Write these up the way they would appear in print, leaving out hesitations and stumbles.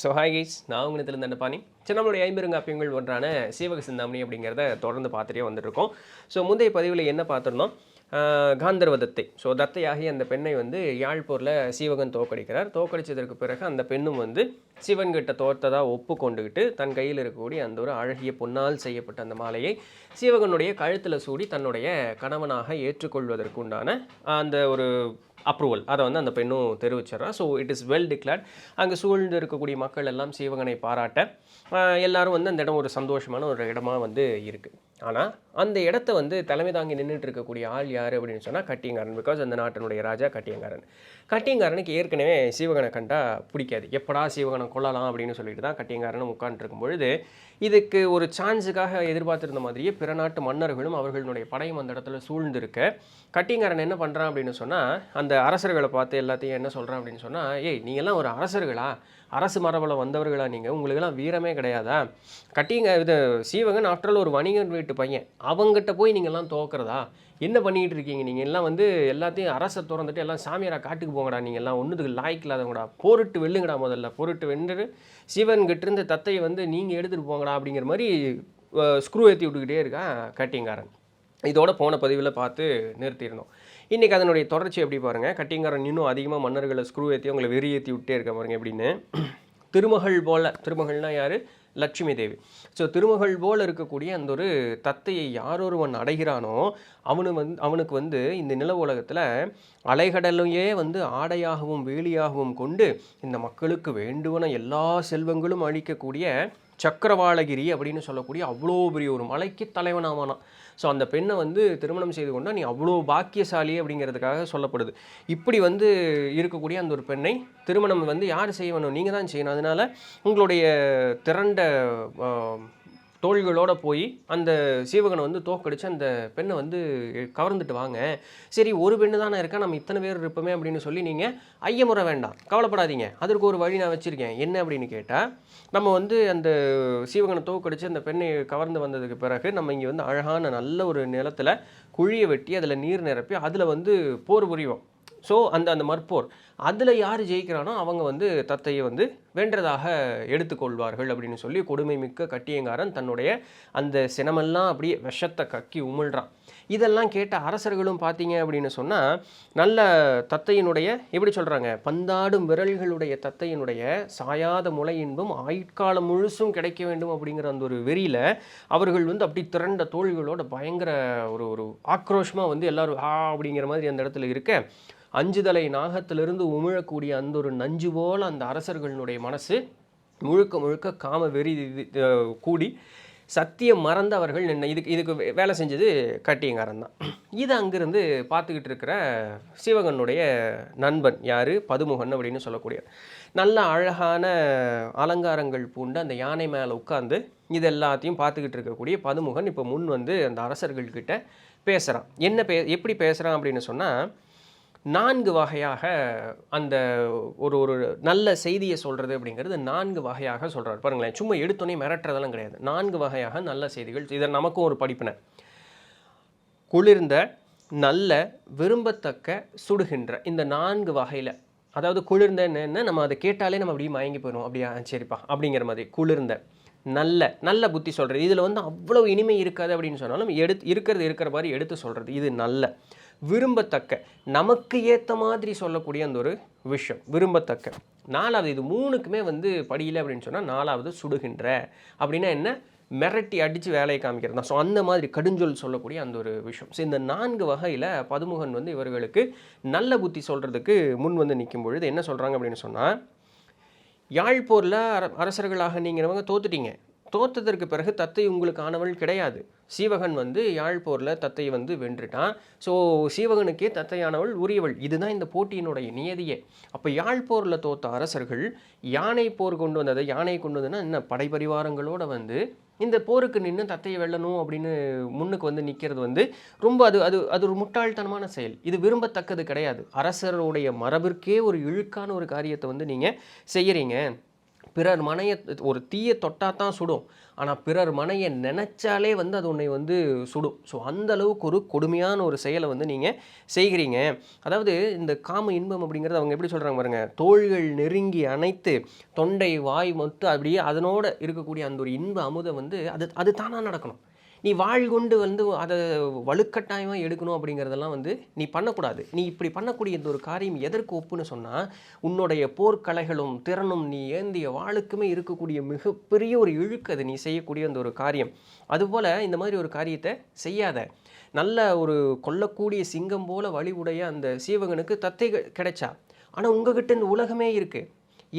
So hi guys, நான் உங்களிடத்துல தண்டபாணி. சரி, நம்மளுடைய ஐம்பெருங்காப்பியங்கள் ஒன்றான சீவக சிந்தாமணி அப்படிங்கிறத தொடர்ந்து பார்த்துட்டே வந்துட்டுருக்கோம். ஸோ முந்தைய பதிவில் என்ன பார்த்துருந்தோம்? காந்தர்வ தத்தை. ஸோ தத்தையாகி அந்த பெண்ணை வந்து யாழ்ப்பூரில் சீவகன் தோக்கடிக்கிறார். தோக்கடித்ததற்கு பிறகு அந்த பெண்ணும் வந்து சிவன்கிட்ட தோற்றதாக ஒப்புக்கொண்டுக்கிட்டு தன் கையில் இருக்கக்கூடிய அந்த ஒரு அழகிய பொன்னால் செய்யப்பட்ட அந்த மாலையை சீவகனுடைய கழுத்தில் சூடி தன்னுடைய கணவனாக ஏற்றுக்கொள்வதற்கு உண்டான அந்த ஒரு அப்ரூவல் அதை வந்து அந்த பெண்ணும் தெரிவிச்சிடறா. So it is well declared. அங்கே சூழ்ந்து இருக்கக்கூடிய மக்கள் எல்லாம் சீவகனை பாராட்ட எல்லாரும் வந்து அந்த இடம் ஒரு சந்தோஷமான ஒரு இடமா வந்து இருக்குது. ஆனால் அந்த இடத்த வந்து தலைமை தாங்கி நின்றுட்டு இருக்கக்கூடிய ஆள் யார் அப்படின்னு சொன்னால் கட்டியங்காரன். பிகாஸ் அந்த நாட்டினுடைய ராஜா கட்டியங்காரன். கட்டியங்காரனுக்கு ஏற்கனவே சீவகனை கண்டா பிடிக்காது. எப்படா சீவகனை கொள்ளலாம் அப்படின்னு சொல்லிட்டு தான் கட்டியங்காரனும் உட்காந்துருக்கும் பொழுது இதுக்கு ஒரு சான்ஸுக்காக எதிர்பார்த்திருந்த மாதிரியே பிற நாட்டு மன்னர்களும் அவர்களுடைய படையும் அந்த இடத்துல சூழ்ந்திருக்க கட்டியங்காரன் என்ன பண்ணுறான் அப்படின்னு சொன்னால் அந்த அரசர்களை பார்த்து எல்லாத்தையும் என்ன சொல்கிறான் அப்படின்னு சொன்னால், ஏய் நீங்கள்லாம் ஒரு அரசர்களா, அரசு மரபில் வந்தவர்களா, நீங்கள் உங்களுக்கெல்லாம் வீரமே கிடையாதா? இது சீவகன் ஆஃப்டரால் ஒரு வணிகன் வீட்டு பையன், அவங்ககிட்ட போய் நீங்கள்லாம் தோக்கிறதா? என்ன பண்ணிக்கிட்டு இருக்கீங்க? நீங்கள் எல்லாம் வந்து எல்லாத்தையும் அரசை திறந்துட்டு எல்லாம் சாமியாராக காட்டுக்கு போங்கடா, நீங்கள் எல்லாம் ஒன்றுத்துக்கு லாய்க்கு இல்லாதவங்கடா, போரிட்டு வெல்லுங்கடா, முதல்ல போரிட்டு வென்று சிவன்கிட்ட தத்தையை வந்து நீங்கள் எடுத்துகிட்டு போங்கடா அப்படிங்கிற மாதிரி ஸ்க்ரூ ஏற்றி விட்டுக்கிட்டே இருக்கான் கட்டியங்காரன். இதோட போன பதிவில் பார்த்து நிறுத்திடணும். இன்றைக்கி அதனுடைய தொடர்ச்சி எப்படி பாருங்கள். கட்டியங்காரன் இன்னும் அதிகமாக மன்னர்களை ஸ்க்ரூ ஏற்றி அவங்களை வெறி ஏற்றி விட்டே இருக்க பாருங்க எப்படின்னு. திருமகள் போல், திருமகள்னா யார்? லட்சுமி தேவி. ஸோ திருமகள் போல் இருக்கக்கூடிய அந்த ஒரு தத்தையை யாரொருவன் அடைகிறானோ அவனுக்கு வந்து இந்த நில உலகத்தில் அலைகடலையே வந்து ஆடையாகவும் வேலியாகவும் கொண்டு இந்த மக்களுக்கு வேண்டுவன எல்லா செல்வங்களும் அளிக்கக்கூடிய சக்கரவாளகிரி அப்படின்னு சொல்லக்கூடிய அவ்வளோ பெரிய ஒரு மலைக்கு தலைவனாவானான். ஸோ அந்த பெண்ணை வந்து திருமணம் செய்து கொண்டால் நீ அவ்வளோ பாக்கியசாலி அப்படிங்கிறதுக்காக சொல்லப்படுது. இப்படி வந்து இருக்கக்கூடிய அந்த ஒரு பெண்ணை திருமணம் வந்து யார் செய்யணும்? நீங்கள் தான் செய்யணும். அதனால் உங்களுடைய திரண்ட தோள்களோடு போய் அந்த சீவகனை வந்து தோக்கடிச்சு அந்த பெண்ணை வந்து கவர்ந்துட்டு வாங்க. சரி, ஒரு பெண்ணு தானே இருக்கா, நம்ம இத்தனை பேர் இருப்போமே அப்படின்னு சொல்லி நீங்கள் ஐயமுறை வேண்டாம், கவலைப்படாதீங்க, அதற்கு ஒரு வழி நான் வச்சுருக்கேன். என்ன அப்படின்னு கேட்டால், நம்ம வந்து அந்த சீவகனை தோக்கடிச்சு அந்த பெண்ணை கவர்ந்து வந்ததுக்கு பிறகு நம்ம இங்கே வந்து அழகான நல்ல ஒரு நிலத்தில் குழியை வெட்டி அதில் நீர் நிரப்பி அதில் வந்து போர் புரிவோம். ஸோ அந்த மற்போர் அதில் யார் ஜெயிக்கிறானோ அவங்க வந்து தத்தையை வந்து வென்றதாக எடுத்துக்கொள்வார்கள் அப்படின்னு சொல்லி கொடுமை மிக்க கட்டியங்காரன் தன்னுடைய அந்த சினமெல்லாம் அப்படியே விஷத்தை கக்கி உமிழ்றான். இதெல்லாம் கேட்ட அரசர்களும் பார்த்தீங்க அப்படின்னு சொன்னால் நல்ல தத்தையினுடைய எப்படி சொல்கிறாங்க, பந்தாடும் விரல்களுடைய தத்தையினுடைய சாயாத முளை இன்பம் ஆயுட்காலம் முழுசும் கிடைக்க வேண்டும் அப்படிங்கிற அந்த ஒரு வெறியில் அவர்கள் வந்து அப்படி திரண்ட தோள்களோட பயங்கர ஒரு ஆக்ரோஷமாக வந்து எல்லோரும் அப்படிங்கிற மாதிரி அந்த இடத்துல இருக்க அஞ்சுதலை நாகத்திலிருந்து உமிழக்கூடிய அந்த ஒரு நஞ்சு போல் அந்த அரசர்களுடைய மனசு முழுக்க முழுக்க காம வெறி கூடி சத்தியம் மறந்து அவர்கள் இதுக்கு வேலை செஞ்சது கட்டியங்காரன் தான். இது அங்கிருந்து பார்த்துக்கிட்டு இருக்கிற சிவகனுடைய நண்பன் யார்? பதுமுகன் அப்படின்னு சொல்லக்கூடிய நல்ல அழகான அலங்காரங்கள் பூண்டு அந்த யானை மேலே உட்காந்து இது எல்லாத்தையும் பார்த்துக்கிட்டு இருக்கக்கூடிய பதுமுகன் இப்போ முன் வந்து அந்த அரசர்கள்கிட்ட பேசுகிறான். எப்படி பேசுகிறான் அப்படின்னு சொன்னால், 4 வகையாக அந்த ஒரு நல்ல செய்தியை சொல்கிறது அப்படிங்கிறது 4 வகையாக சொல்கிறார். பாருங்களேன், சும்மா எடுத்தோன்னே மிரட்டுறதெல்லாம் கிடையாது. 4 வகையாக நல்ல செய்திகள். இதை நமக்கும் ஒரு படிப்பினை. குளிர்ந்த, நல்ல, விரும்பத்தக்க, சுடுகின்ற, இந்த 4 வகையில், அதாவது குளிர்ந்த என்ன, நம்ம அதை கேட்டாலே நம்ம அப்படியே மயங்கி போயிடும். அப்படியா, சரிப்பா அப்படிங்கிற மாதிரி. குளிர்ந்த, நல்ல புத்தி சொல்கிறது. இதில் வந்து அவ்வளோ இனிமை இருக்காது அப்படின்னு சொன்னாலும் இருக்கிற மாதிரி எடுத்து சொல்கிறது, இது நல்ல. விரும்பத்தக்க, நமக்கு ஏற்ற மாதிரி சொல்லக்கூடிய அந்த ஒரு விஷயம் விரும்பத்தக்க. 4வது, இது 3க்குமே வந்து படியில அப்படின்னு சொன்னால் 4வது சுடுகின்ற அப்படின்னா என்ன, மிரட்டி அடித்து வேலையை காமிக்கிறது தான். ஸோ அந்த மாதிரி கடுஞ்சொல் சொல்லக்கூடிய அந்த ஒரு விஷயம். ஸோ இந்த 4 வகையில் பதுமுகன் வந்து இவர்களுக்கு நல்ல புத்தி சொல்கிறதுக்கு முன் வந்து நிற்கும் பொழுது என்ன சொல்கிறாங்க அப்படின்னு சொன்னால், யாழ்ப்போரில் அரசர்களாக நீங்கிறவங்க தோத்துட்டீங்க. தோற்றதற்கு பிறகு தத்தை உங்களுக்கு ஆனவள் கிடையாது. சீவகன் வந்து யாழ்ப்போரில் தத்தையை வந்து வென்றுட்டான். ஸோ சீவகனுக்கே தத்தையானவள் உரியவள். இதுதான் இந்த போட்டியினுடைய நியதியே. அப்போ யாழ்ப்போரில் தோற்ற அரசர்கள் யானை போர் கொண்டு வந்தது. யானை கொண்டு வந்ததுன்னா என்ன, படைபரிவாரங்களோடு வந்து இந்த போருக்கு நின்று தத்தையை வெல்லணும் அப்படின்னு முன்னுக்கு வந்து நிற்கிறது வந்து ரொம்ப அது ஒரு முட்டாள்தனமான செயல். இது விரும்பத்தக்கது கிடையாது. அரசருடைய மரபிற்கே ஒரு இழுக்கான ஒரு காரியத்தை வந்து நீங்கள் செய்கிறீங்க. பிறர் மனையை ஒரு தீயை தொட்டால் தான் சுடும், ஆனால் பிறர் மனையை நினச்சாலே வந்து அது உன்னை வந்து சுடும். ஸோ அந்த அளவுக்கு ஒரு கொடுமையான ஒரு செயலை வந்து நீங்கள் செய்கிறீங்க. அதாவது இந்த காம இன்பம் அப்படிங்கிறது அவங்க எப்படி சொல்கிறாங்க பாருங்க, தோள்கள் நெருங்கி அணைத்து தொண்டை வாய் மொத்து அப்படியே அதனோட இருக்கக்கூடிய அந்த ஒரு இன்ப அமுதம் வந்து அது அது தானாக நடக்கணும். நீ வாழ் கொண்டு வந்து அதை வலுக்கட்டாயமாக எடுக்கணும் அப்படிங்கிறதெல்லாம் வந்து நீ பண்ணக்கூடாது. நீ இப்படி பண்ணக்கூடிய இந்த ஒரு காரியம் எதற்கு ஒப்புன்னு சொன்னால், உன்னுடைய போர்க்கலைகளும் திறனும் நீ ஏந்திய வாளுக்குமே இருக்கக்கூடிய மிகப்பெரிய ஒரு இழுக்கு அது நீ செய்யக்கூடிய அந்த ஒரு காரியம். அதுபோல் இந்த மாதிரி ஒரு காரியத்தை செய்யாத. நல்ல ஒரு கொல்லக்கூடிய சிங்கம் போல வலி உடைய அந்த சீவகனுக்கு தத்தை கிடைச்சா, ஆனால் உங்ககிட்ட இந்த உலகமே இருக்குது.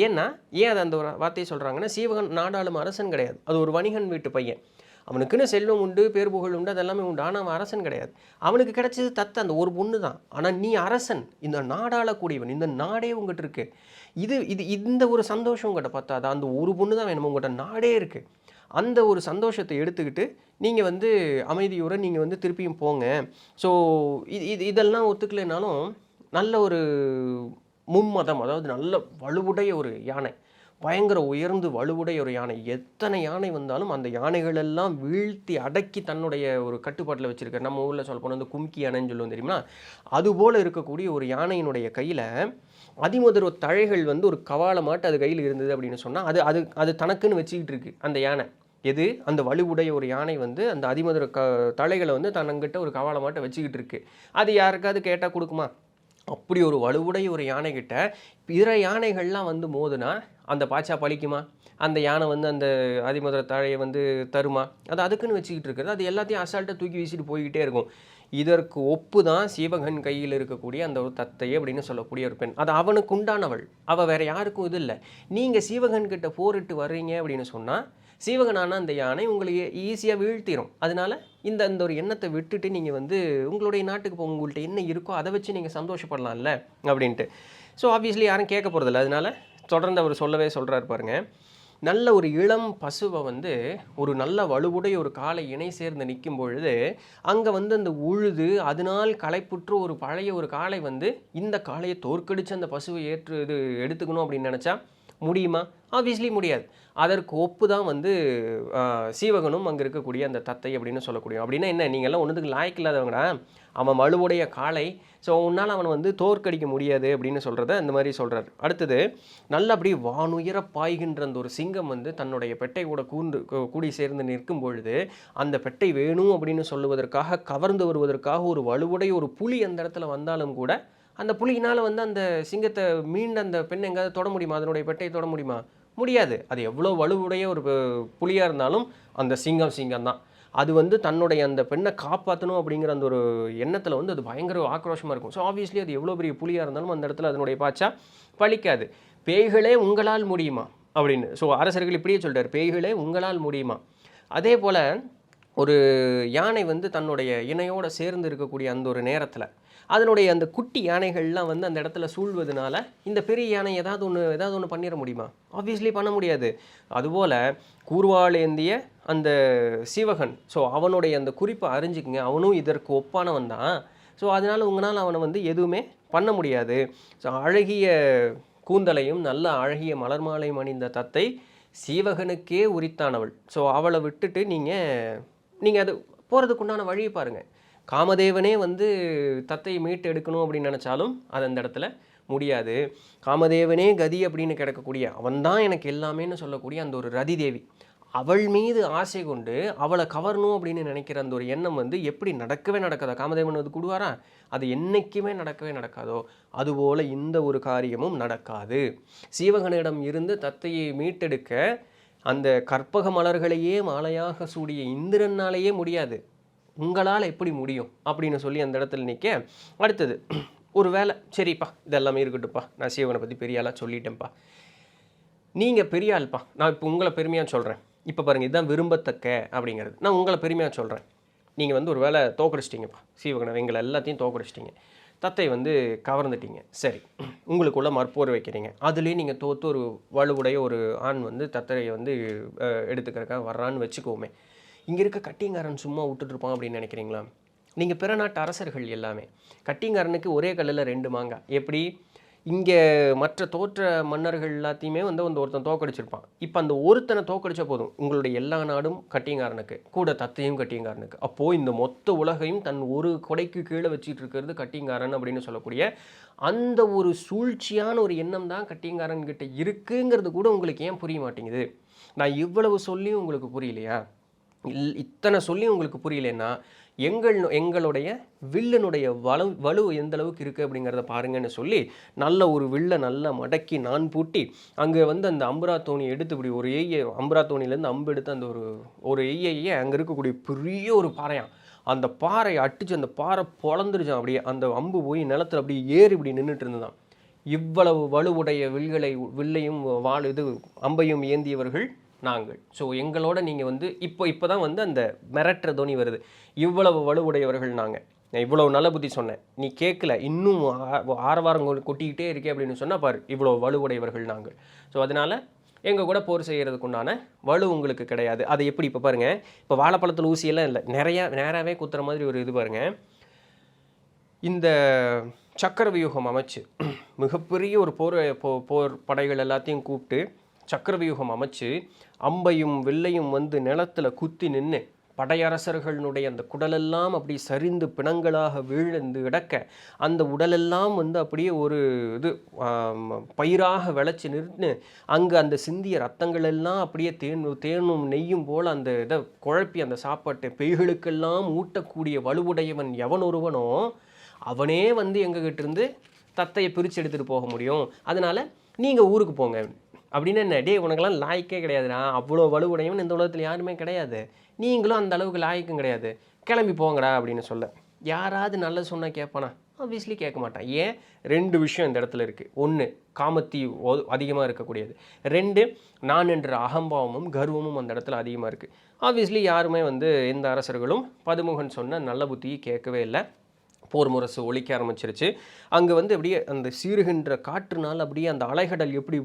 ஏன்னா ஏன் அதை அந்த ஒரு வார்த்தையை சொல்கிறாங்கன்னா, சீவகன் நாடாளும் அரசன் கிடையாது, அது ஒரு வணிகன் வீட்டு பையன். அவனுக்குன்னு செல்வம் உண்டு, பேர் புகழ் உண்டு, அதெல்லாமே உண்டு. ஆனால் அவன் அரசன் கிடையாது. அவனுக்கு கிடைச்சது தத்தை அந்த ஒரு பொண்ணு தான். ஆனால் நீ அரசன், இந்த நாடாளக்கூடியவன், இந்த நாடே உங்கள்கிட்ட இருக்கு. இது இது இந்த ஒரு சந்தோஷம் உங்கள்கிட்ட பத்தாதா? அந்த ஒரு பொண்ணு தான் வேணும், உங்கள்கிட்ட நாடே இருக்குது. அந்த ஒரு சந்தோஷத்தை எடுத்துக்கிட்டு நீங்கள் வந்து அமைதியோட நீங்கள் வந்து திருப்பியும் போங்க. ஸோ இதெல்லாம் ஒத்துக்கலைனாலும் நல்ல ஒரு மும்மதம், அதாவது நல்ல வலுவுடைய ஒரு யானை, பயங்கர உயர்ந்து வலுவுடைய ஒரு யானை, எத்தனை யானை வந்தாலும் அந்த யானைகளெல்லாம் வீழ்த்தி அடக்கி தன்னுடைய ஒரு கட்டுப்பாட்டில் வச்சுருக்கார். நம்ம ஊரில் சொல்ல போனால் வந்து கும்கி யானைன்னு சொல்லுவோம் தெரியுமா, அதுபோல் இருக்கக்கூடிய ஒரு யானையினுடைய கையில் அதிமுதர்வ தழைகள் வந்து ஒரு கவாலமாட்டு அது கையில் இருந்தது அப்படின்னு சொன்னால் அது அது அது தனக்குன்னு வச்சுக்கிட்டு இருக்கு அந்த யானை. எது? அந்த வலுவுடைய ஒரு யானை வந்து அந்த அதிமுதர தழைகளை வந்து தனங்கிட்ட ஒரு கவாலமாட்டை வச்சுக்கிட்டு இருக்கு. அது யாருக்காவது கேட்டால் கொடுக்குமா? அப்படி ஒரு வலுவுடைய ஒரு யானைகிட்ட பிற யானைகள்லாம் வந்து மோதுனா அந்த பாச்சா பழிக்குமா? அந்த யானை வந்து அந்த அதிமுதர தாழையை வந்து தருமா? அது அதுக்குன்னு வச்சுக்கிட்டு இருக்கிறது. அது எல்லாத்தையும் அசால்ட்டாக தூக்கி வீசிட்டு போய்கிட்டே இருக்கும். இதற்கு ஒப்பு தான் சீவகன் கையில் இருக்கக்கூடிய அந்த ஒரு தத்தை அப்படின்னு சொல்லக்கூடிய ஒரு பெண். அது அவனுக்கு உண்டானவள், அவள் வேற யாருக்கும் இது இல்லை. நீங்கள் சீவகன் கிட்ட போரிட்டு வர்றீங்க அப்படின்னு சொன்னால் சீவகனான அந்த யானை உங்களை ஈஸியாக வீழ்த்திடும். அதனால இந்த இந்த ஒரு எண்ணத்தை விட்டுட்டு நீங்கள் வந்து உங்களுடைய நாட்டுக்கு போக, உங்கள்கிட்ட என்ன இருக்கோ அதை வச்சு நீங்கள் சந்தோஷப்படலாம்ல அப்படின்ட்டு. ஸோ ஆப்வியஸ்லி யாரும் கேட்க போகிறதில்ல. அதனால தொடர்ந்து அவர் சொல்லவே சொல்கிறார் பாருங்க. நல்ல ஒரு இளம் பசுவை வந்து ஒரு நல்ல வலுவுடைய ஒரு காலை இணை சேர்ந்து நிற்கும் பொழுது அங்கே வந்து அந்த உழுது அதனால் களைப்புற்று ஒரு பழைய ஒரு காளை வந்து இந்த காளையை தோற்கடித்து அந்த பசுவை இது எடுத்துக்கணும் அப்படின்னு நினச்சா முடியுமா? ஆப்வியஸ்லி முடியாது. அதற்கு ஒப்பு தான் வந்து சீவகனும் அங்கே இருக்கக்கூடிய அந்த தத்தை அப்படின்னு சொல்லக்கூடிய. அப்படின்னா என்ன, நீங்கள்லாம் ஒன்றுத்துக்கு லாய்க்கு இல்லாதவங்கடா, அவன் வலுவுடைய காளை, ஸோ உன்னால் அவனை வந்து தோற்கடிக்க முடியாது அப்படின்னு சொல்கிறத இந்த மாதிரி சொல்கிறார். அடுத்தது நல்ல அப்படி வானுயர பாய்கின்ற அந்த ஒரு சிங்கம் வந்து தன்னுடைய பெட்டை கூட கூடி சேர்ந்து நிற்கும் பொழுது அந்த பெட்டை வேணும் அப்படின்னு சொல்லுவதற்காக கவர்ந்து வருவதற்காக ஒரு வலுவுடைய ஒரு புலி அந்த இடத்துல வந்தாலும் கூட அந்த புலியினால் வந்து அந்த சிங்கத்தை மீண்டு அந்த பெண் எங்கேயாவது தொட முடியுமா? அதனுடைய பெட்டையை தொட முடியுமா? முடியாது. அது எவ்வளோ வலுவுடைய ஒரு புலியாக இருந்தாலும் அந்த சிங்கம் தான். அது வந்து தன்னுடைய அந்த பெண்ணை காப்பாற்றணும் அப்படிங்கிற அந்த ஒரு எண்ணத்தில் வந்து அது பயங்கர ஆக்ரோஷமாக இருக்கும். ஸோ ஆப்வியஸ்லி அது எவ்வளோ பெரிய புலியாக இருந்தாலும் அந்த இடத்துல அதனுடைய பாச்சா பழிக்காது. பேய்களே உங்களால் முடியுமா அப்படின்னு. ஸோ அரசர்கள் இப்படியே சொல்லிட்டார், பேய்களே உங்களால் முடியுமா. அதே போல் ஒரு யானை வந்து தன்னுடைய இணையோடு சேர்ந்து இருக்கக்கூடிய அந்த ஒரு நேரத்தில் அதனுடைய அந்த குட்டி யானைகள்லாம் வந்து அந்த இடத்துல சூழ்வதனால இந்த பெரிய யானை ஏதாவது ஒன்று பண்ணிட முடியுமா? ஆப்வியஸ்லி பண்ண முடியாது. அதுபோல் கூர்வாளேந்திய அந்த சீவகன், ஸோ அவனுடைய அந்த குறிப்பை அறிஞ்சிக்குங்க, அவனும் இதற்கு ஒப்பானவன் தான். ஸோ அதனால் உங்களால் அவனை வந்து எதுவுமே பண்ண முடியாது. ஸோ அழகிய கூந்தலையும் நல்ல அழகிய மலர் மாலையும் அணிந்த தத்தை சீவகனுக்கே உரித்தானவள். ஸோ அவளை விட்டுட்டு நீங்கள் அது போகிறதுக்குண்டான வழியை பாருங்கள். காமதேவனே வந்து தத்தையை மீட்டு எடுக்கணும் அப்படின்னு நினச்சாலும் அது அந்த இடத்துல முடியாது. காமதேவனே கதி அப்படின்னு கிடக்கக்கூடிய அவன்தான் எனக்கு எல்லாமேன்னு சொல்லக்கூடிய அந்த ஒரு ரதி தேவி, அவள் மீது ஆசை கொண்டு அவளை கவரணும் அப்படின்னு நினைக்கிற அந்த ஒரு எண்ணம் வந்து எப்படி நடக்கவே நடக்காதோ, காமதேவன் அது கூடுவாரா? அது என்றைக்குமே நடக்கவே நடக்காதோ அதுபோல் இந்த ஒரு காரியமும் நடக்காது. சீவகனிடம் இருந்து தத்தையை மீட்டெடுக்க அந்த கற்பக மலர்களையே மாலையாக சூடிய இந்திரனாலேயே முடியாது, உங்களால் எப்படி முடியும் அப்படின்னு சொல்லி அந்த இடத்துல நிற்க. அடுத்தது ஒரு வேலை, சரிப்பா இதெல்லாமே இருக்கட்டும்ப்பா, நான் சீவனை பற்றி பெரிய ஆளாக சொல்லிட்டேன்ப்பா, நீங்கள் பெரிய ஆள்ப்பா, நான் இப்போ உங்களை பெருமையாக சொல்கிறேன், இப்போ பாருங்கள் இதுதான் விரும்பத்தக்க அப்படிங்கிறது, நான் உங்களை பெருமையாக சொல்கிறேன், நீங்கள் வந்து ஒரு வேலை தோக்கடிச்சிட்டிங்கப்பா, சீவகனை எங்களை எல்லாத்தையும் தோக்கடிச்சிட்டிங்க, தத்தை வந்து கவர்ந்துட்டீங்க, சரி உங்களுக்குள்ள மற்போர் வைக்கிறீங்க, அதுலேயும் நீங்கள் தோற்று ஒரு வலுவுடைய ஒரு ஆண் வந்து தத்தையை வந்து எடுத்துக்கிறக்காக வர்றான்னு வச்சுக்கோமே, இங்கே இருக்க கட்டிங்காரன் சும்மா விட்டுட்ருப்பான் அப்படின்னு நினைக்கிறீங்களா? நீங்கள் பிற நாட்டு அரசர்கள் எல்லாமே கட்டிங்காரனுக்கு ஒரே கல்லில் 2 மாங்காய், எப்படி இங்கே மற்ற தோற்ற மன்னர்கள் எல்லாத்தையுமே வந்து ஒருத்தன் தோக்கடிச்சிருப்பான். இப்போ அந்த ஒருத்தனை தோக்கடிச்சா போதும், உங்களுடைய எல்லா நாடும் கட்டியங்காரனுக்கு, கூட தத்தையும் கட்டியங்காரனுக்கு. அப்போது இந்த மொத்த உலகையும் தன் ஒரு கொடைக்கு கீழே வச்சுட்டு இருக்கிறது கட்டியங்காரன் அப்படின்னு சொல்லக்கூடிய அந்த ஒரு சூழ்ச்சியான ஒரு எண்ணம் தான் கட்டியங்காரன் கிட்ட இருக்குங்கிறது கூட உங்களுக்கு ஏன் புரிய மாட்டேங்குது? நான் இவ்வளவு சொல்லியும் உங்களுக்கு புரியலையா? இத்தனை சொல்லியும் உங்களுக்கு புரியலன்னா எங்களுடைய வில்லனுடைய வலு எந்த அளவுக்கு இருக்குது அப்படிங்கிறத பாருங்கன்னு சொல்லி நல்ல ஒரு வில்லை நல்லா மடக்கி நான் பூட்டி அங்கே வந்து அந்த அம்புரா தோணி எடுத்து இப்படி ஒரு அம்புரா தோணியிலேருந்து அம்பு எடுத்து அந்த ஒரு எய்யை அங்கே இருக்கக்கூடிய பெரிய ஒரு பாறையான், அந்த பாறையை அடித்து அந்த பாறை பொழந்துருச்சான். அப்படியே அந்த அம்பு போய் நிலத்தில் அப்படியே ஏறி இப்படி நின்றுட்டு இருந்துதான். இவ்வளவு வலுவுடைய வில்லையும் அம்பையும் ஏந்தியவர்கள் நாங்கள். ஸோ எங்களோட நீங்கள் வந்து இப்போ தான் வந்து அந்த மிரட்டுற தோனி வருது. இவ்வளவு வலுவுடையவர்கள் நாங்கள். நான் இவ்வளவு நல்ல புத்தி சொன்னேன், நீ கேட்கல, இன்னும் ஆரவாரம் கொட்டிக்கிட்டே இருக்கே அப்படின்னு சொன்னால் பாரு, இவ்வளோ வலுவுடையவர்கள் நாங்கள். ஸோ அதனால் எங்கள் கூட போர் செய்கிறதுக்கு உண்டான வலு உங்களுக்கு கிடையாது. அது எப்படி இப்போ பாருங்கள், இப்போ வாழைப்பழத்தில் ஊசியெல்லாம் இல்லை, நேராகவே குத்துற மாதிரி ஒரு இது பாருங்கள். இந்த சக்கர வியூகம் அமைச்சு மிகப்பெரிய ஒரு போர் படைகள் எல்லாத்தையும் கூப்பிட்டு சக்கரவியூகம் அமைச்சு அம்பையும் வில்லையும் வந்து நிலத்தில் குத்தி நின்று படையரசர்களுடைய அந்த குடலெல்லாம் அப்படி சரிந்து பிணங்களாக வீழ்ந்து கிடக்க அந்த உடலெல்லாம் வந்து அப்படியே ஒரு இது பயிராக விளைச்சி நின்று அங்கே அந்த சிந்திய ரத்தங்கள் எல்லாம் அப்படியே தேனும் நெய்யும் போல் அந்த இதை குழப்பி அந்த சாப்பாட்டை பெய்களுக்கெல்லாம் ஊட்டக்கூடிய வலுவுடையவன் எவன் ஒருவனோ அவனே வந்து எங்ககிட்ட இருந்து தத்தையை பிரித்து எடுத்துகிட்டு போக முடியும். அதனால் நீங்கள் ஊருக்கு போங்க அப்படின்னு. என்ன டே, உனக்கெல்லாம் லாய்க்கே கிடையாதுண்ணா, அவ்வளோ வலுவுடையவன் இந்த உலகத்தில் யாருமே கிடையாது, நீங்களும் அந்த அளவுக்கு லாய்க்கும் கிடையாது, கிளம்பி போங்கடா அப்படின்னு சொல்ல யாராவது நல்லது சொன்னால் கேட்பானா? ஆப்வியஸ்லி கேட்க மாட்டான். ஏன்? 2 விஷயம் இந்த இடத்துல இருக்குது. 1 காமத்தி அதிகமாக இருக்கக்கூடியது, 2 நான் என்ற அகம்பாவமும் கர்வமும் அந்த இடத்துல அதிகமாக இருக்குது. ஆப்வியஸ்லி யாருமே வந்து எந்த அரசர்களும் பதுமுகன் சொன்ன நல்ல புத்தியை கேட்கவே இல்லை. போர் முரசு ஒழிக்க ஆரம்பிச்சிருச்சு. அங்கே வந்து அப்படியே அந்த சீறுகின்ற காற்றுனால் அப்படியே அந்த அலைகடல் எப்படி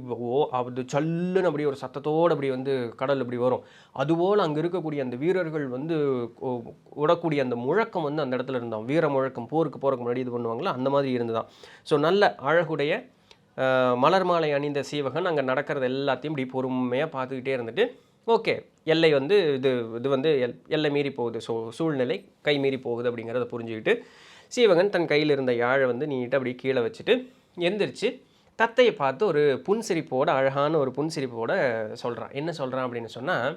அது சல்லுன்னு அப்படியே ஒரு சத்தத்தோடு அப்படி வந்து கடல் அப்படி வரும். அதுபோல் அங்கே இருக்கக்கூடிய அந்த வீரர்கள் வந்து விடக்கூடிய அந்த முழக்கம் வந்து அந்த இடத்துல இருந்தான். வீர முழக்கம், போருக்கு போகிறக்கு முன்னாடி இது பண்ணுவாங்களா, அந்த மாதிரி இருந்துதான். ஸோ நல்ல அழகுடைய மலர் மாலை அணிந்த சீவகன் அங்கே நடக்கிறது எல்லாத்தையும் இப்படி பொறுமையாக பார்த்துக்கிட்டே இருந்துட்டு, ஓகே எல்லை வந்து இது வந்து எல்லை மீறி போகுது, ஸோ சூழ்நிலை கை மீறி போகுது அப்படிங்கிறத புரிஞ்சுக்கிட்டு சீவகன் தன் கையில் இருந்த யாழை வந்து நீட்டாக அப்படி கீழே வச்சுட்டு எந்திரிச்சு தத்தையை பார்த்து ஒரு புன்சிரிப்போட, அழகான ஒரு புன்சிரிப்போட சொல்கிறான். என்ன சொல்கிறான் அப்படின்னு சொன்னால்,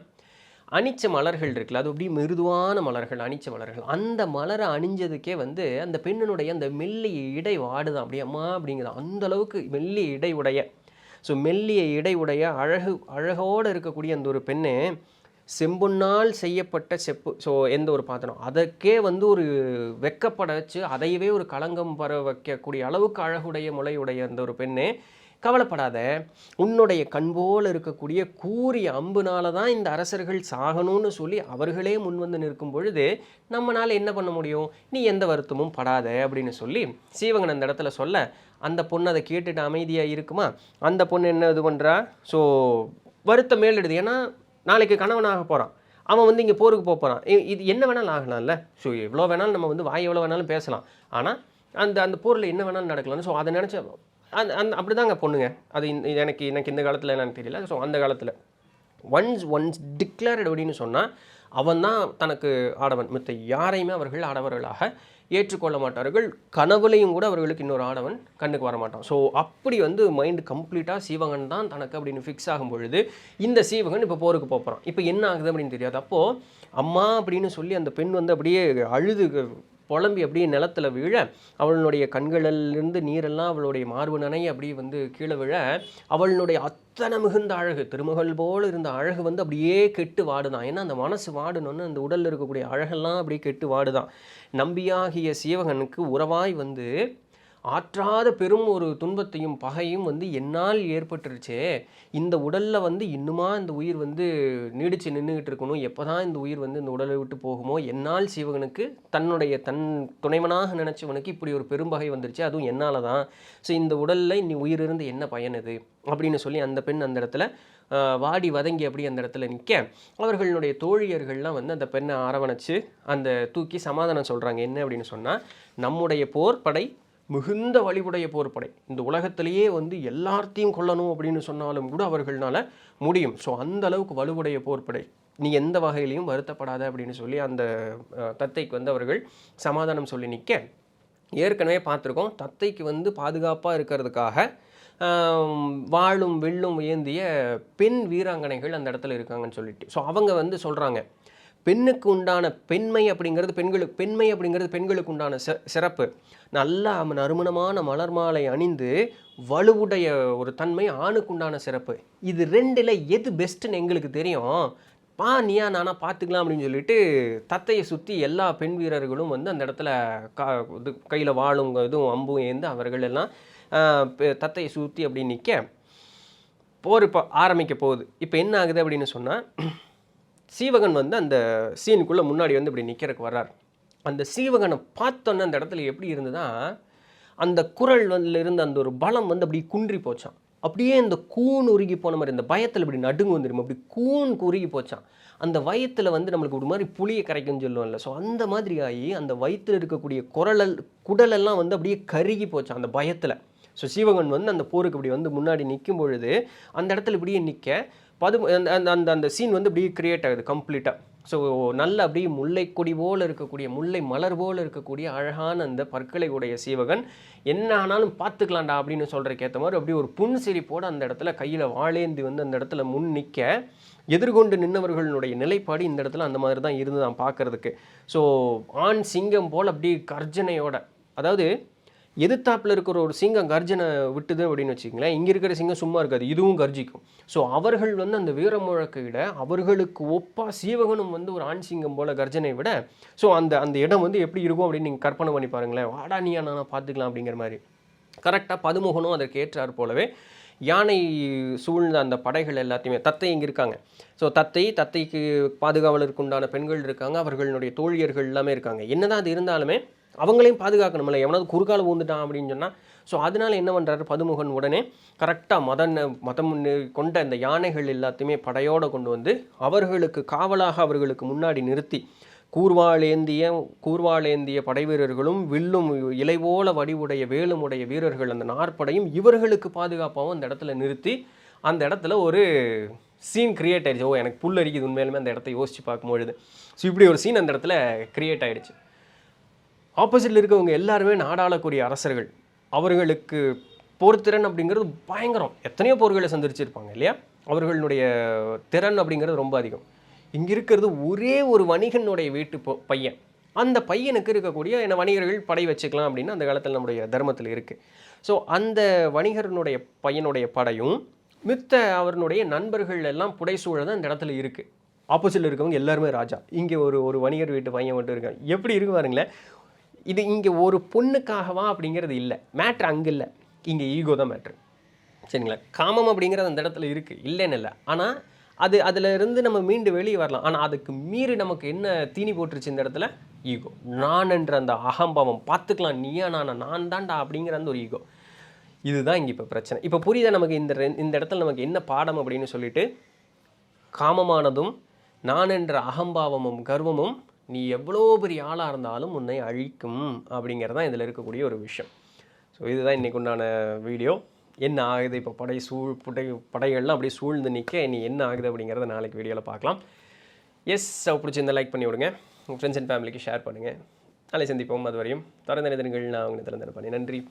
அணிச்ச மலர்கள் இருக்குல்ல, அது அப்படியே மிருதுவான மலர்கள், அணிச்ச மலர்கள். அந்த மலரை அணிஞ்சதுக்கே வந்து அந்த பெண்ணினுடைய அந்த மெல்லிய இடை வாடுதான், அப்படியே அம்மா அப்படிங்குதான். அந்த அளவுக்கு மெல்லிய இடை உடைய, ஸோ மெல்லிய இடை உடைய அழகோடு இருக்கக்கூடிய அந்த ஒரு பெண்ணு செம்பொன்னால் செய்யப்பட்ட செப்பு, ஸோ எந்த ஒரு பாத்திரம் அதற்கே வந்து ஒரு வெக்கப்பட வச்சு அதையவே ஒரு களங்கம் பர வைக்கக்கூடிய அளவுக்கு அழகுடைய முளையுடைய அந்த ஒரு பெண்ணு, கவலைப்படாத, உன்னுடைய கண்போல் இருக்கக்கூடிய கூறிய அம்புனால தான் இந்த அரசர்கள் சாகணும்னு சொல்லி அவர்களே முன் வந்து நிற்கும் பொழுது நம்மளால் என்ன பண்ண முடியும், நீ எந்த வருத்தமும் படாத அப்படின்னு சொல்லி சீவகன் அந்த இடத்துல சொல்ல, அந்த பொண்ணு அதை கேட்டுட்டு அமைதியாக இருக்குமா? அந்த பொண்ணு என்ன இது பண்ணுறா, ஸோ வருத்தம் மேலிடுது. ஏன்னா நாளைக்கு கணவனாக போகிறான், அவன் வந்து இங்கே போருக்கு போகிறான், இது என்ன வேணாலும் ஆகலாம்ல. ஸோ எவ்வளோ வேணாலும் நம்ம வந்து வாய் எவ்வளோ வேணாலும் பேசலாம், ஆனால் அந்த போரில் என்ன வேணாலும் நடக்கலாம்னு. ஸோ அதை நினச்ச அப்படி தாங்க பொண்ணுங்க. அது எனக்கு இந்த காலத்தில் என்னன்னு தெரியல. ஸோ அந்த காலத்தில் ஒன்ஸ் டிக்ளேர்டு அப்படின்னு சொன்னால் அவன் தான் தனக்கு ஆடவன், மற்ற யாரையுமே அவர்கள் ஆடவர்களாக ஏற்றுக்கொள்ள மாட்டார்கள். கனவுலையும் கூட அவர்களுக்கு இன்னொரு ஆடவன் கண்ணுக்கு வர மாட்டான். ஸோ அப்படி வந்து மைண்டு கம்ப்ளீட்டாக சீவகன் தான் தனக்கு அப்படின்னு ஃபிக்ஸ் ஆகும் பொழுது இந்த சீவகன் இப்போ போருக்கு போகிறான். இப்போ என்ன ஆகுது அப்படின்னு தெரியாது. அப்போது அம்மா அப்படின்னு சொல்லி அந்த பெண் வந்து அப்படியே அழுது புலம்பி அப்படியே நிலத்தில் விழ, அவளுடைய கண்களிலிருந்து நீரெல்லாம் அவளுடைய மார்பு நனைய அப்படியே வந்து கீழே விழ, அவளுடைய அத்தனை மிகுந்த அழகு, திருமகள் போல் இருந்த அழகு வந்து அப்படியே கெட்டு வாடுதான். ஏன்னா அந்த மனசு வாடணுன்னு அந்த உடலில் இருக்கக்கூடிய அழகெல்லாம் அப்படியே கெட்டு வாடுதான். நம்பியாகிய சீவகனுக்கு உறவாய் வந்து ஆற்றாத பெரும் ஒரு துன்பத்தையும் பகையும் வந்து என்னால் ஏற்பட்டுருச்சே, இந்த உடலில் வந்து இன்னுமா இந்த உயிர் வந்து நீடிச்சு நின்றுக்கிட்டு இருக்கணும், எப்போ தான் இந்த உயிர் வந்து இந்த உடலை விட்டு போகுமோ, என்னால் சீவகனுக்கு தன் துணைவனாக நினச்சவனுக்கு இப்படி ஒரு பெரும்பகை வந்துருச்சு, அதுவும் என்னால் தான். ஸோ இந்த உடலில் நீ உயிர் இருந்து என்ன பயனுது அப்படின்னு சொல்லி அந்த பெண் அந்த இடத்துல வாடி வதங்கி அப்படி அந்த இடத்துல நிற்க, அவர்களுடைய தோழியர்கள்லாம் வந்து அந்த பெண்ணை அரவணைச்சு அந்த தூக்கி சமாதானம் சொல்கிறாங்க. என்ன அப்படின்னு சொன்னால், நம்முடைய போர்படை மிகுந்த வலிவுடைய போர்ப்படை. இந்த உலகத்திலேயே வந்து எல்லாத்தையும் கொல்லணும் அப்படின்னு சொன்னாலும் கூட அவர்களால் முடியும். ஸோ அந்த அளவுக்கு வலுவுடைய போர்ப்படை. நீ எந்த வகையிலையும் வருத்தப்படாத அப்படின்னு சொல்லி அந்த தத்தைக்கு வந்து அவர்கள் சமாதானம் சொல்லி நிற்க, ஏற்கனவே பார்த்துருக்கோம், தத்தைக்கு வந்து பாதுகாப்பாக இருக்கிறதுக்காக வாளும் வில்லும் ஏந்திய பெண் வீராங்கனைகள் அந்த இடத்துல இருக்காங்கன்னு சொல்லிட்டு. ஸோ அவங்க வந்து சொல்கிறாங்க, பெண்ணுக்கு உண்டான பெண்மை அப்படிங்கிறது பெண்களுக்கு உண்டான சிறப்பு. நல்லா நறுமணமான மலர் மாலை அணிந்து வலுவுடைய ஒரு தன்மை ஆணுக்கு உண்டான சிறப்பு. இது ரெண்டில் எது பெஸ்ட்டுன்னு எங்களுக்கு தெரியும், நீயா நானா பார்த்துக்கலாம் அப்படின்னு சொல்லிட்டு தத்தையை சுற்றி எல்லா பெண் வீரர்களும் வந்து அந்த இடத்துல இது கையில் வாளும் இதுவும் அம்பும் ஏந்து அவர்கள் எல்லாம் தத்தையை சுற்றி அப்படின்னு நிற்க, போர் இப்போ ஆரம்பிக்க போகுது. இப்போ என்ன ஆகுது அப்படின்னு சொன்னால், சீவகன் வந்து அந்த சீனுக்குள்ளே முன்னாடி வந்து இப்படி நிற்கிறதுக்கு வர்றார். அந்த சீவகனை பார்த்தோன்னே அந்த இடத்துல எப்படி இருந்ததுன்னா, அந்த குரல் இருந்த அந்த ஒரு பலம் வந்து அப்படி குன்றி போச்சான். அப்படியே இந்த கூன் உருகி போன மாதிரி, இந்த பயத்தில் இப்படி நடுங்கு வந்துடும், அப்படி கூன் உருகி போச்சான். அந்த வயத்தில் வந்து நம்மளுக்கு ஒரு மாதிரி புளியை கரைக்குன்னு சொல்லுவோம்ல, ஸோ அந்த மாதிரி ஆகி அந்த வயிற்றில் இருக்கக்கூடிய குடலெல்லாம் வந்து அப்படியே கருகி போச்சான் அந்த பயத்தில். ஸோ சீவகன் வந்து அந்த போருக்கு இப்படி வந்து முன்னாடி நிற்கும் பொழுது அந்த இடத்துல இப்படியே நிற்க அந்த சீன் வந்து அப்படியே கிரியேட் ஆகுது கம்ப்ளீட்டாக. ஸோ நல்ல அப்படியே முல்லை கொடி போல் இருக்கக்கூடிய, முல்லை மலர் போல் இருக்கக்கூடிய அழகான அந்த பற்களை உடைய சீவகன் என்ன ஆனாலும் பார்த்துக்கலாம்டா அப்படின்னு சொல்கிறக்கு ஏற்ற மாதிரி அப்படியே ஒரு புன்சிரிப்போடு அந்த இடத்துல கையில் வாழேந்தி வந்து அந்த இடத்துல முன் நிற்க, எதிர்கொண்டு நின்றவர்களுடைய நிலைப்பாடு இந்த இடத்துல அந்த மாதிரி தான் இருந்து நான் பார்க்குறதுக்கு. ஸோ ஆண் சிங்கம் போல் அப்படியே கர்ஜனையோட, அதாவது எதிர்த்தாப்பில் இருக்கிற ஒரு சிங்கம் கர்ஜனை விட்டுது அப்படின்னு வச்சுக்கிங்களேன், இங்கே இருக்கிற சிங்கம் சும்மா இருக்காது, இதுவும் கர்ஜிக்கும். ஸோ அவர்கள் வந்து அந்த வீர முழக்கை விட அவர்களுக்கு ஒப்பாக சீவகனும் வந்து ஒரு ஆண் சிங்கம் போல் கர்ஜனை விட, ஸோ அந்த இடம் வந்து எப்படி இருக்கும் அப்படின்னு நீங்கள் கற்பனை பண்ணி பாருங்களேன். வாடா நீயா நானா பார்த்துக்கலாம் அப்படிங்கிற மாதிரி. கரெக்டாக பதுமுகனும் அதற்கு ஏற்றார் போலவே யானை சூழ்ந்த அந்த படைகள் எல்லாத்தையுமே, தத்தை இங்கே இருக்காங்க. ஸோ தத்தைக்கு பாதுகாவலருக்கு உண்டான பெண்கள் இருக்காங்க, அவர்களுடைய தோழியர்கள் எல்லாமே இருக்காங்க. என்னதான் அது இருந்தாலுமே அவங்களையும் பாதுகாக்கணும்ல, எவனாவது குறுக்கால ஊந்துட்டான் அப்படின்னு சொன்னால். ஸோ அதனால் என்ன பண்ணுறாரு பதுமுகன், உடனே கரெக்டாக மதம் கொண்ட அந்த யானைகள் எல்லாத்தையுமே படையோடு கொண்டு வந்து அவர்களுக்கு காவலாக அவர்களுக்கு முன்னாடி நிறுத்தி, கூர்வாளேந்திய படை வீரர்களும் வில்லும் இலைவோல வடிவுடைய வேலுமுடைய வீரர்கள் அந்த நாற்படையும் இவர்களுக்கு பாதுகாப்பாகவும் அந்த இடத்துல நிறுத்தி அந்த இடத்துல ஒரு சீன் கிரியேட் ஆகிடுச்சு. எனக்கு புல் அரிக்குது உண்மையிலுமே அந்த இடத்த யோசித்து பார்க்கும்பொழுது. ஸோ இப்படி ஒரு சீன் அந்த இடத்துல கிரியேட் ஆகிடுச்சு. ஆப்போசிட்டில் இருக்கவங்க எல்லாருமே நாடாளக்கூடிய அரசர்கள், அவர்களுக்கு போர்த்திறன் அப்படிங்கிறது பயங்கரம். எத்தனையோ போர்களை சந்திச்சிருப்பாங்க இல்லையா, அவர்களுடைய திறன் அப்படிங்கிறது ரொம்ப அதிகம். இங்கே இருக்கிறது ஒரே ஒரு வணிகனுடைய வீட்டு பையன். அந்த பையனுக்கு இருக்கக்கூடிய என்ன வணிகர்கள் படை வச்சுக்கலாம் அப்படின்னு அந்த காலத்தில் நம்முடைய தர்மத்தில் இருக்குது. ஸோ அந்த வணிகரனுடைய பையனுடைய படையும் மித்த அவருடைய நண்பர்கள் எல்லாம் புடைசூழ தான் இந்த இடத்துல இருக்குது. ஆப்போசிட்டில் இருக்கவங்க எல்லாருமே ராஜா, இங்கே ஒரு வணிகர் வீட்டு பையன் மட்டும் இருக்காங்க. எப்படி இருக்கு பாருங்களேன். இது இங்கே ஒரு பொண்ணுக்காகவா அப்படிங்கிறது இல்லை மேட்ரு, அங்கே இல்லை, இங்கே ஈகோ தான் மேட்ரு. சரிங்களா, காமம் அப்படிங்கிறது அந்த இடத்துல இருக்குது, இல்லைன்னு இல்லை. ஆனால் அதில் இருந்து நம்ம மீண்டு வெளியே வரலாம். ஆனால் அதுக்கு மீறி நமக்கு என்ன தீனி போட்டுருச்சு இந்த இடத்துல, ஈகோ. நான் என்ற அந்த அகம்பாவம், பார்த்துக்கலாம் நீயா நான் தான்டா அப்படிங்கிற அந்த ஒரு ஈகோ. இதுதான் இங்கே இப்போ பிரச்சனை. இப்போ புரியுதா நமக்கு இந்த இடத்துல நமக்கு என்ன பாடம் அப்படின்னு சொல்லிட்டு, காமமானதும் நான் என்ற அகம்பாவமும் கர்வமும் நீ எவ்வளோ பெரிய ஆளாக இருந்தாலும் உன்னை அழிக்கும் அப்படிங்கிறது தான் இதில் இருக்கக்கூடிய ஒரு விஷயம். ஸோ இதுதான் இன்றைக்கு உண்டான வீடியோ. என்ன ஆகுது இப்போ படைகள்லாம் அப்படியே சூழ்ந்து நிற்க நீ என்ன ஆகுது அப்படிங்கிறத நாளைக்கு வீடியோவில் பார்க்கலாம். பிடிச்சிருந்தா லைக் பண்ணி விடுங்க, உங்கள் ஃப்ரெண்ட்ஸ் அண்ட் ஃபேமிலிக்கு ஷேர் பண்ணுங்கள். நாளை சந்திப்போம். அது வரையும் தொடர்ந்து நினைந்திருங்கள். நான் உங்களை திறந்து பண்ணி நன்றி.